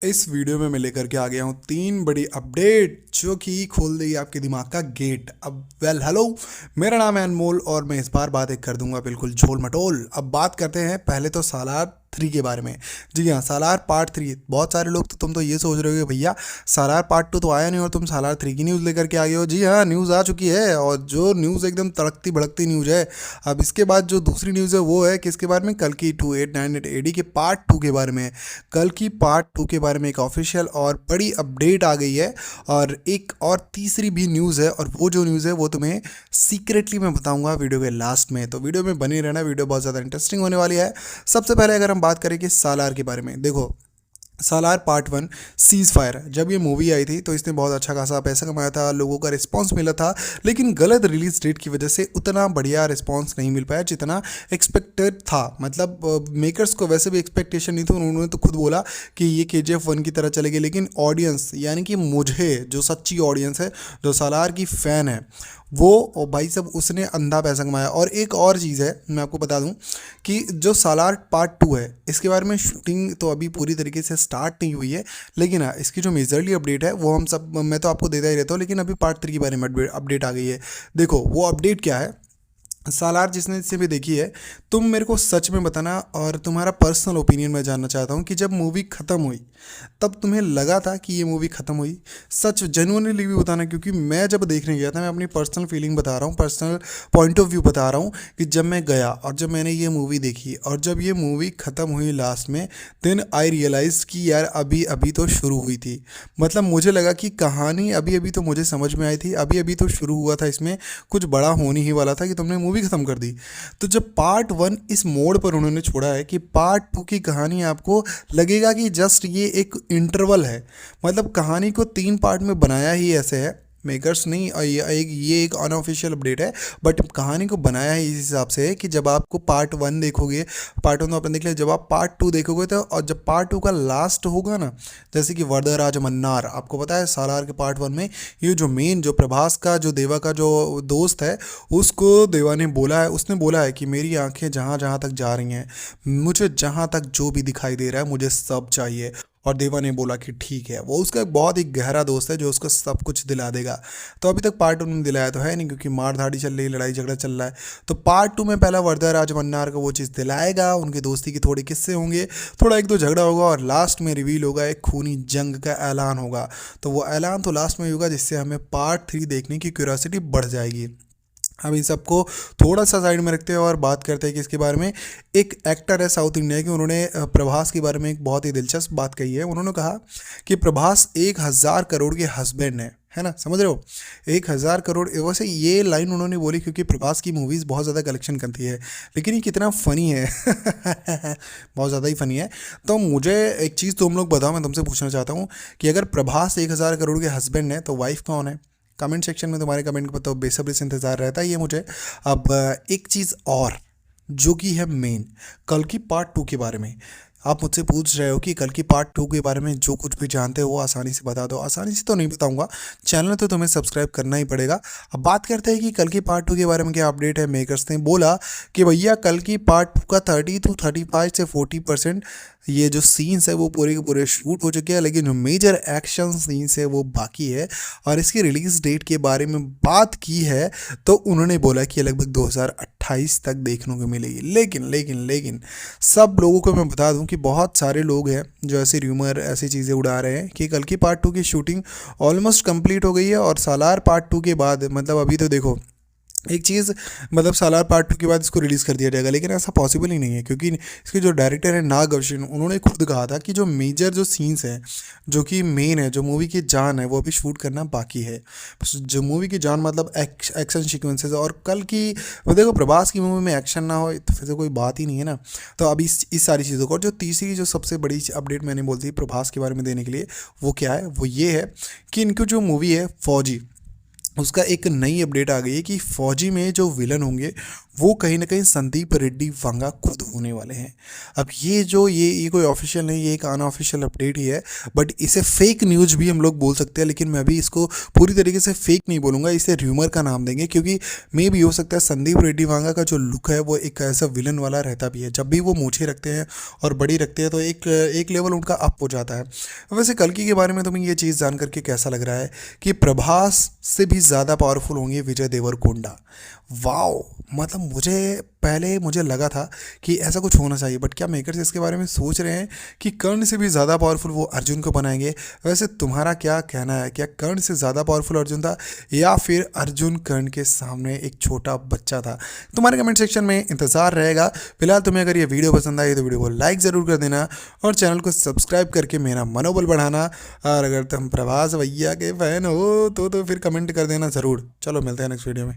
इस वीडियो में मैं लेकर के आ गया हूँ 3 बड़ी अपडेट जो कि खोल देगी आपके दिमाग का गेट। अब हेलो, मेरा नाम है अनमोल और मैं इस बार बात एक कर दूंगा बिल्कुल झोल मटोल। अब बात करते हैं पहले तो सालार 3 के बारे में। जी हाँ, सालार पार्ट 3। बहुत सारे लोग तुम तो ये सोच रहे हो कि भैया सालार पार्ट 2 तो आया नहीं और तुम सालार 3 की न्यूज़ लेकर के आ गए हो। जी हाँ, न्यूज़ आ चुकी है और जो न्यूज़ एकदम तड़कती भड़कती न्यूज़ है। अब इसके बाद जो दूसरी न्यूज़ है वो है किसके बारे में, कल की 2898 एडी के पार्ट 2 के बारे में। कल की पार्ट 2 के बारे में एक ऑफिशियल और बड़ी अपडेट आ गई है। और एक और तीसरी भी न्यूज़ है और वो जो न्यूज़ है वो तुम्हें सीक्रेटली मैं बताऊंगा वीडियो के लास्ट में, तो वीडियो में बनी रहना। वीडियो बहुत ज़्यादा इंटरेस्टिंग होने वाली है। सबसे पहले अगर हम बात करें कि सालार के बारे में, देखो सालार पार्ट 1 सीज फायर, जब ये मूवी आई थी तो इसने बहुत अच्छा खासा पैसा कमाया था, लोगों का रिस्पांस मिला था। लेकिन गलत रिलीज डेट की वजह से उतना बढ़िया रिस्पांस नहीं मिल पाया जितना एक्सपेक्टेड था। मतलब मेकर्स को वैसे भी एक्सपेक्टेशन नहीं थी, उन्होंने तो खुद बोला कि ये KGF 1 की तरह चलेगी। लेकिन ऑडियंस यानी कि मुझे जो सच्ची ऑडियंस है, जो सालार की फ़ैन है, वो और भाई सब उसने अंधा पैसा कमाया। और एक और चीज़ है, मैं आपको बता दूं कि जो सालार पार्ट 2 है इसके बारे में शूटिंग तो अभी पूरी तरीके से स्टार्ट नहीं हुई है। लेकिन हाँ, इसकी जो मेजरली अपडेट है वो हम सब मैं तो आपको देता ही रहता हूँ। लेकिन अभी पार्ट 3 के बारे में अपडेट आ गई है। देखो वो अपडेट क्या है। सालार जिसने इससे भी देखी है, तुम मेरे को सच में बताना और तुम्हारा पर्सनल ओपिनियन मैं जानना चाहता हूँ कि जब मूवी ख़त्म हुई तब तुम्हें लगा था कि ये मूवी ख़त्म हुई? सच जेन्युइनली भी बताना, क्योंकि मैं जब देखने गया था, मैं अपनी पर्सनल फीलिंग बता रहा हूँ, पर्सनल पॉइंट ऑफ व्यू बता रहा हूँ कि जब मैं गया और जब मैंने ये मूवी देखी और जब ये मूवी ख़त्म हुई लास्ट में, देन आई रियलाइज कि यार अभी अभी तो शुरू हुई थी। मतलब मुझे लगा कि कहानी अभी अभी तो मुझे समझ में आई थी, अभी अभी तो शुरू हुआ था, इसमें कुछ बड़ा होने ही वाला था कि तुमने मूवी ख़त्म कर दी। तो जब पार्ट 1 इस मोड़ पर उन्होंने छोड़ा है कि पार्ट 2 की कहानी आपको लगेगा कि जस्ट ये एक इंटरवल है। मतलब कहानी को 3 पार्ट में बनाया ही ऐसे है मेकर्स नहीं, और ये एक अनऑफिशियल अपडेट है, बट कहानी को बनाया ही इस हिसाब से है कि जब आपको पार्ट 1 देखोगे, पार्ट 1 तो आपने देख लिया, जब आप पार्ट 2 देखोगे तो, और जब पार्ट 2 का लास्ट होगा ना, जैसे कि वरदराज मन्नार, आपको पता है सालार के पार्ट 1 में ये जो मेन जो प्रभास का जो देवा का जो दोस्त है, उसको देवा ने बोला है, उसने बोला है कि मेरी आंखें जहाँ जहाँ तक जा रही हैं, मुझे जहाँ तक जो भी दिखाई दे रहा है मुझे सब चाहिए। और देवा ने बोला कि ठीक है। वो उसका एक बहुत ही गहरा दोस्त है जो उसको सब कुछ दिला देगा। तो अभी तक पार्ट 1 में दिलाया तो है नहीं, क्योंकि मार धाड़ी चल रही है, लड़ाई झगड़ा चल रहा है। तो पार्ट 2 में पहला वरदराज मन्नार को वो चीज़ दिलाएगा, उनकी दोस्ती की थोड़ी किस्से होंगे, थोड़ा एक दो झगड़ा होगा और लास्ट में रिवील होगा, एक खूनी जंग का ऐलान होगा। तो वो ऐलान तो लास्ट में ही होगा, जिससे हमें पार्ट 3 देखने की क्यूरियोसिटी बढ़ जाएगी। अब इन सबको थोड़ा सा साइड में रखते हैं और बात करते हैं कि इसके बारे में। एक एक्टर है साउथ इंडिया के, उन्होंने प्रभास के बारे में एक बहुत ही दिलचस्प बात कही है। उन्होंने कहा कि प्रभास 1,000 करोड़ के हस्बैंड है ना, समझ रहे हो? 1,000 करोड़, वैसे ये लाइन उन्होंने बोली क्योंकि प्रभास की मूवीज़ बहुत ज़्यादा कलेक्शन करती है। लेकिन ये कितना फ़नी है बहुत ज़्यादा ही फ़नी है। तो मुझे एक चीज़ तुम लोग बताओ, मैं तुमसे पूछना चाहता हूँ कि अगर प्रभास 1,000 करोड़ के हस्बैंड है तो वाइफ कौन है? कमेंट सेक्शन में तुम्हारे कमेंट को तो बेसब्री से इंतज़ार रहता है ये मुझे। अब एक चीज़ और जो कि है मेन, कल की पार्ट 2 के बारे में। आप मुझसे पूछ रहे हो कि कल की पार्ट 2 के बारे में जो कुछ भी जानते हो वो आसानी से बता दो। आसानी से तो नहीं बताऊंगा, चैनल तो तुम्हें सब्सक्राइब करना ही पड़ेगा। अब बात करते हैं कि कल की पार्ट 2 के बारे में क्या अपडेट है। मेकर्स ने बोला कि भैया कल की पार्ट 2 का 30 to 35 से 40% ये जो सीन्स है वो पूरे के पूरे शूट हो चुके हैं, लेकिन जो मेजर एक्शन सीन्स है वो बाकी है। और इसकी रिलीज डेट के बारे में बात की है तो उन्होंने बोला कि लगभग 2028 तक देखने को मिलेगी। लेकिन लेकिन लेकिन सब लोगों को मैं बता दूं कि बहुत सारे लोग हैं जो ऐसी र्यूमर ऐसी चीज़ें उड़ा रहे हैं कि कल की पार्ट 2 की शूटिंग ऑलमोस्ट कंप्लीट हो गई है और सालार पार्ट 2 के बाद, मतलब अभी तो देखो एक चीज़, मतलब सालार पार्ट 2 के बाद इसको रिलीज़ कर दिया जाएगा, लेकिन ऐसा पॉसिबल ही नहीं है क्योंकि इसके जो डायरेक्टर है नाग अश्विन, उन्होंने खुद कहा था कि जो मेजर जो सीन्स हैं, जो कि मेन है, जो मूवी की जान है, वो अभी शूट करना बाकी है। जो मूवी की जान मतलब एक्शन सीक्वेंसेस। और कल की वो देखो, प्रभास की मूवी में एक्शन ना हो तो फिर तो कोई बात ही नहीं है ना। तो अभी इस सारी चीज़ों को, और जो तीसरी जो सबसे बड़ी अपडेट मैंने बोल दी प्रभास के बारे में देने के लिए, वो क्या है, वो ये है कि इनकी जो मूवी है फौजी, उसका एक नई अपडेट आ गई है कि फौजी में जो विलन होंगे वो कहीं ना कहीं संदीप रेड्डी वांगा खुद होने वाले हैं। अब ये कोई ऑफिशियल नहीं, ये एक अनऑफिशियल अपडेट ही है, बट इसे फेक न्यूज़ भी हम लोग बोल सकते हैं, लेकिन मैं भी इसको पूरी तरीके से फेक नहीं बोलूँगा, इसे र्यूमर का नाम देंगे, क्योंकि मे भी हो सकता है संदीप रेड्डी वांगा का जो लुक है वो एक ऐसा विलन वाला रहता भी है। जब भी वो मूछें रखते हैं और बड़ी रखते हैं तो एक एक लेवल उनका अप हो जाता है। वैसे कल्कि के बारे में तुम्हें ये चीज़ जान करके कैसा लग रहा है कि प्रभास से भी ज़्यादा पावरफुल होंगे विजय देवरकोंडा? वाओ, मतलब मुझे लगा था कि ऐसा कुछ होना चाहिए, बट क्या मेकर्स इसके बारे में सोच रहे हैं कि कर्ण से भी ज़्यादा पावरफुल वो अर्जुन को बनाएंगे? वैसे तुम्हारा क्या कहना है, क्या कर्ण से ज़्यादा पावरफुल अर्जुन था या फिर अर्जुन कर्ण के सामने एक छोटा बच्चा था? तुम्हारे कमेंट सेक्शन में इंतज़ार रहेगा। फिलहाल तुम्हें अगर ये वीडियो पसंद आई तो वीडियो को लाइक ज़रूर कर देना और चैनल को सब्सक्राइब करके मेरा मनोबल बढ़ाना। और अगर तुम प्रभास भैया के फैन हो तो फिर कमेंट कर देना ज़रूर। चलो मिलते हैं नेक्स्ट वीडियो में।